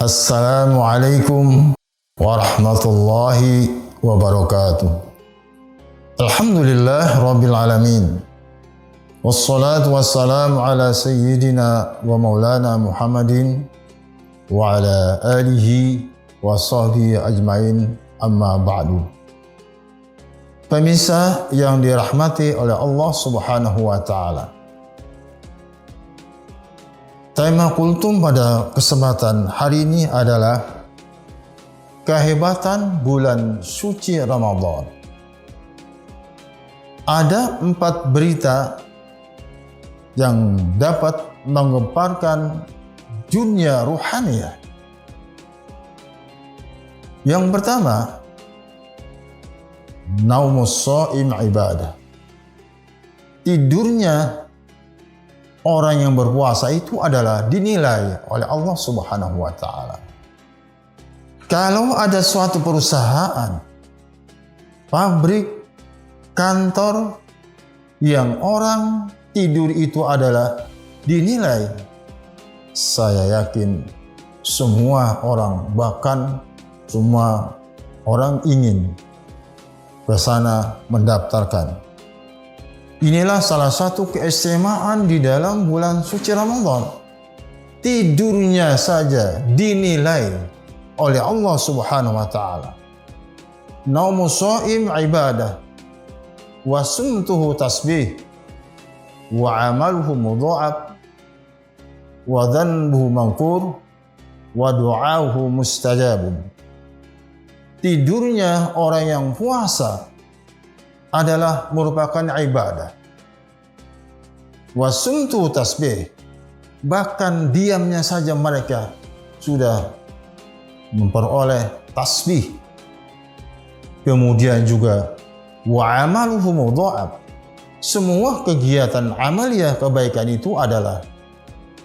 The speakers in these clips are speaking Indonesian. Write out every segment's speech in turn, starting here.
Assalamualaikum warahmatullahi wabarakatuh. Alhamdulillah rabbil alamin. Wassalatu wassalamu ala sayyidina wa maulana Muhammadin wa ala alihi wa sahbihi ajmain, amma ba'du. Pemirsa yang dirahmati oleh Allah Subhanahu wa taala. Tema kultum pada kesempatan hari ini adalah kehebatan bulan suci Ramadan. Ada 4 berita yang dapat menggemparkan dunia ruhaniyah. Yang pertama, naumus shaim ibadah. Tidurnya orang yang berpuasa itu adalah dinilai oleh Allah Subhanahu wa taala. Kalau ada suatu perusahaan, pabrik, kantor yang orang tidur itu adalah dinilai, saya yakin semua orang, bahkan semua orang ingin ke sana mendaftarkan. Inilah salah satu keistimewaan di dalam bulan suci Ramadan. Tidurnya saja dinilai oleh Allah Subhanahu wa taala. Naumus shaim ibadah wa sumtuhu tasbih wa amaluhu mudha'af wa dhanbuhu maghfur wa du'auhu mustajabun. Tidurnya orang yang puasa adalah merupakan ibadah. Wasumtu tasbih, bahkan diamnya saja mereka sudah memperoleh tasbih. Kemudian juga wa amaluhu mudha'af, semua kegiatan amaliyah kebaikan itu adalah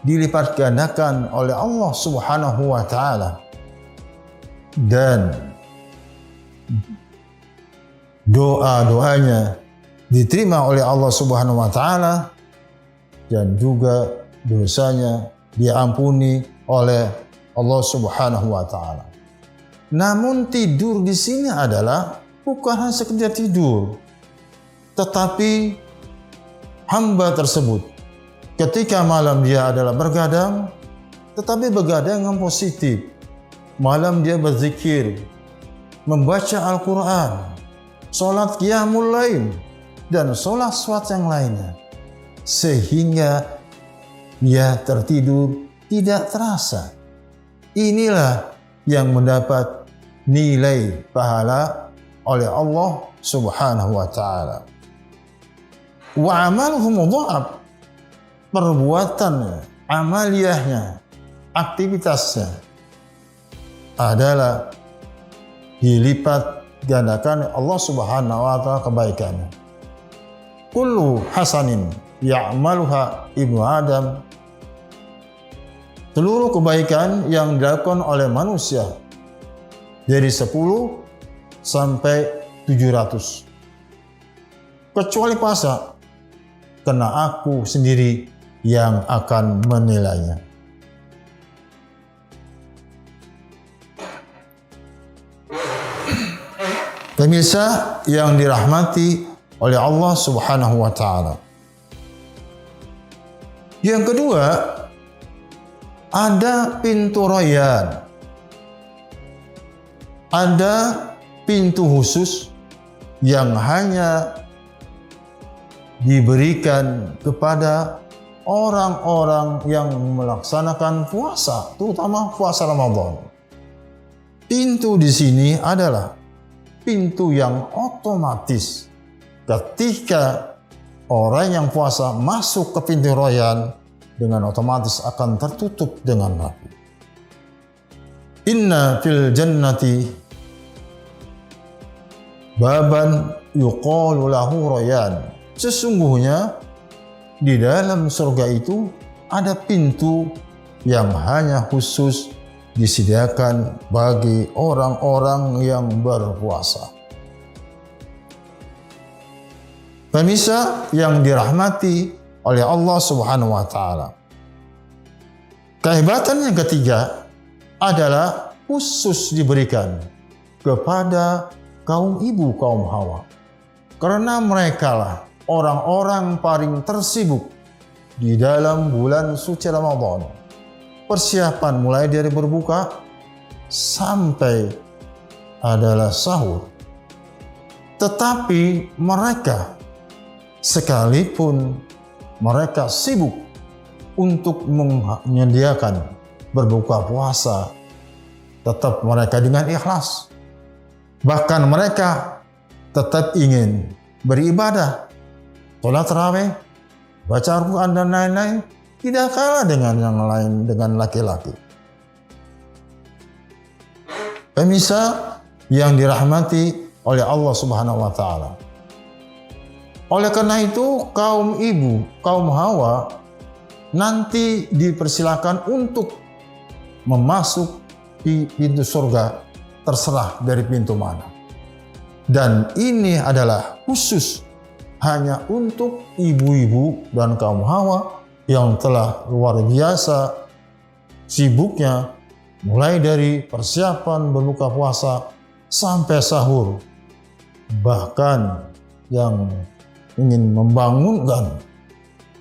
dilipat gandakan oleh Allah Subhanahu wa taala. Dan doa-doanya diterima oleh Allah Subhanahu wa taala, dan juga dosanya diampuni oleh Allah Subhanahu wa taala. Namun tidur di sini adalah bukan hanya sekedar tidur, tetapi hamba tersebut ketika malam dia adalah bergadang, tetapi bergadang yang positif. Malam dia berzikir, membaca Al-Quran, sholat qiyamul lail, dan sholat yang lainnya, sehingga dia tertidur tidak terasa. Inilah yang mendapat nilai pahala oleh Allah Subhanahu wa taala. Wa amaluhu mudha'af, perbuatannya, amaliyahnya, aktivitasnya adalah dilipat gandakan Allah Subhanahu wa taala kebaikannya. Kullu hasanin ya'maluha ibnu Adam, seluruh kebaikan yang dilakukan oleh manusia dari 10 sampai 700, kecuali puasa, karena aku sendiri yang akan menilainya. Pemirsa yang dirahmati oleh Allah Subhanahu wa taala. Yang kedua, ada pintu rayyan. Ada pintu khusus yang hanya diberikan kepada orang-orang yang melaksanakan puasa, terutama puasa Ramadan. Pintu di sini adalah pintu yang otomatis. Ketika orang yang puasa masuk ke pintu rayyan, dengan otomatis akan tertutup dengan rapi. Inna fil jannati baban yuqalu lahu rayyan. Sesungguhnya di dalam surga itu ada pintu yang hanya khusus disediakan bagi orang-orang yang berpuasa. Pemirsa yang dirahmati oleh Allah Subhanahu wa taala. Kehebatan yang ketiga adalah khusus diberikan kepada kaum ibu, kaum Hawa. Karena merekalah orang-orang paling tersibuk di dalam bulan suci Ramadan. Persiapan mulai dari berbuka sampai adalah sahur. Tetapi mereka, sekalipun mereka sibuk untuk menyediakan berbuka puasa, tetap mereka dengan ikhlas. Bahkan mereka tetap ingin beribadah, sholat tarawih, baca Al-Quran dan lain-lain, tidak kalah dengan yang lain, dengan laki-laki. Pemirsa yang dirahmati oleh Allah Subhanahu wa Ta'ala. Oleh karena itu, kaum ibu, kaum Hawa nanti dipersilakan untuk memasuk di pintu surga, terserah dari pintu mana. Dan ini adalah khusus hanya untuk ibu-ibu dan kaum Hawa yang telah luar biasa sibuknya mulai dari persiapan berbuka puasa sampai sahur. Bahkan yang ingin membangunkan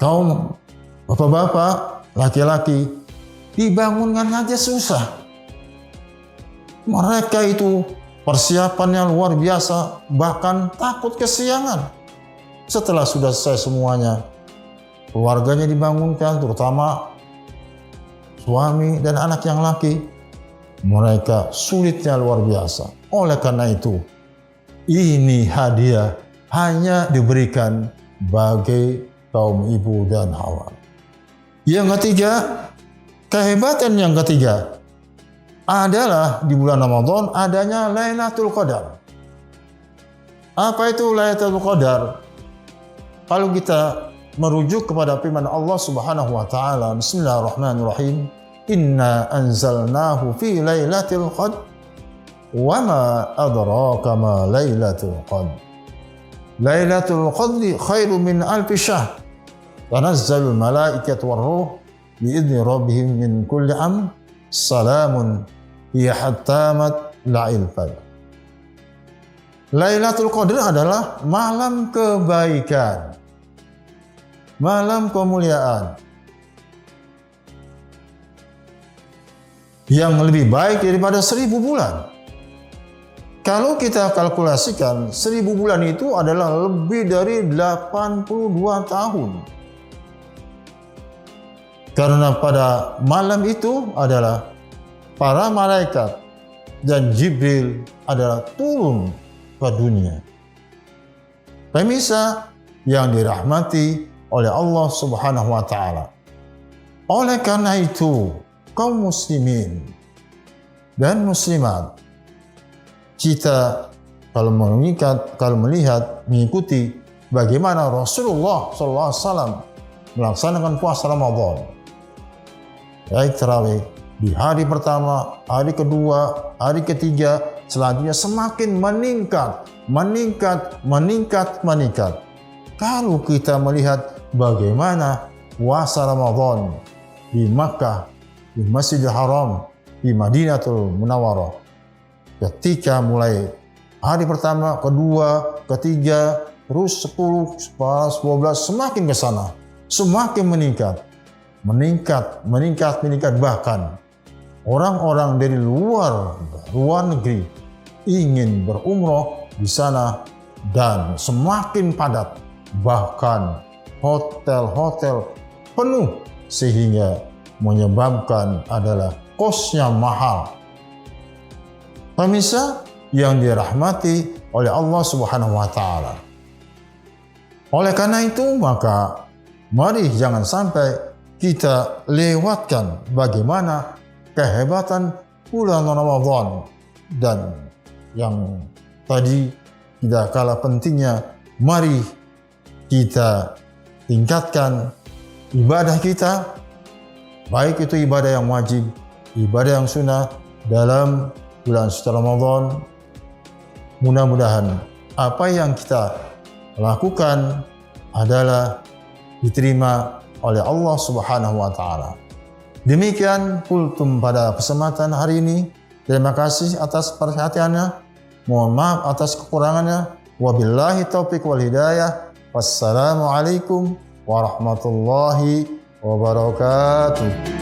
kaum bapak-bapak, laki-laki, dibangunkan aja susah. Mereka itu persiapannya luar biasa, bahkan takut kesiangan. Setelah sudah selesai semuanya, keluarganya dibangunkan, terutama suami dan anak yang laki. Mereka sulitnya luar biasa. Oleh karena itu, ini hadiah hanya diberikan bagi kaum ibu dan Hawa. Yang ketiga, kehebatan yang ketiga adalah di bulan Ramadan adanya Lailatul Qadar. Apa itu Lailatul Qadar? Kalau kita merujuk kepada firman Allah Subhanahu wa Ta'ala, Bismillahirrahmanirrahim, Inna anzalnahu fi Lailatul Qadar wa ma adraka ma Lailatul Qadar. Lailatul Qadri khairum min alfi syahr. Tanazzalul malaikatu war-ruh bi'izni rabbihim min kulli amr. Salamun hiya hatta matla'il fajr. Lailatul Qadar adalah malam kebaikan, malam kemuliaan yang lebih baik daripada 1000 bulan. Kalau kita kalkulasikan, 1000 bulan itu adalah lebih dari 82 tahun. Karena pada malam itu adalah para malaikat dan Jibril adalah turun ke dunia. Pemirsa yang dirahmati oleh Allah Subhanahu wa Ta'ala. Oleh karena itu, kaum muslimin dan muslimat, kita kalau melihat, mengikuti bagaimana Rasulullah SAW melaksanakan puasa Ramadan, baik tarawih di hari pertama, hari kedua, hari ketiga, selanjutnya semakin meningkat. Kalau kita melihat bagaimana puasa Ramadan di Makkah, di Masjidil Haram, di Madinatul Munawwarah, ketika mulai hari pertama, kedua, ketiga, terus 10, 11, 12, semakin ke sana, semakin meningkat, bahkan orang-orang dari luar negeri ingin berumroh di sana dan semakin padat, bahkan hotel-hotel penuh sehingga menyebabkan adalah kosnya mahal. Pemirsa yang dirahmati oleh Allah Subhanahu wa Ta'ala. Oleh karena itu, maka mari jangan sampai kita lewatkan bagaimana kehebatan bulan Ramadan, dan yang tadi tidak kalah pentingnya, mari kita tingkatkan ibadah kita, baik itu ibadah yang wajib, ibadah yang sunnah dalam bulan suci Ramadan. Mudah-mudahan apa yang kita lakukan adalah diterima oleh Allah Subhanahu wa Ta'ala. Demikian kultum pada kesempatan hari ini. Terima kasih atas perhatiannya. Mohon maaf atas kekurangannya. Wabillahi taufiq wal hidayah. Wassalamualaikum warahmatullahi wabarakatuh.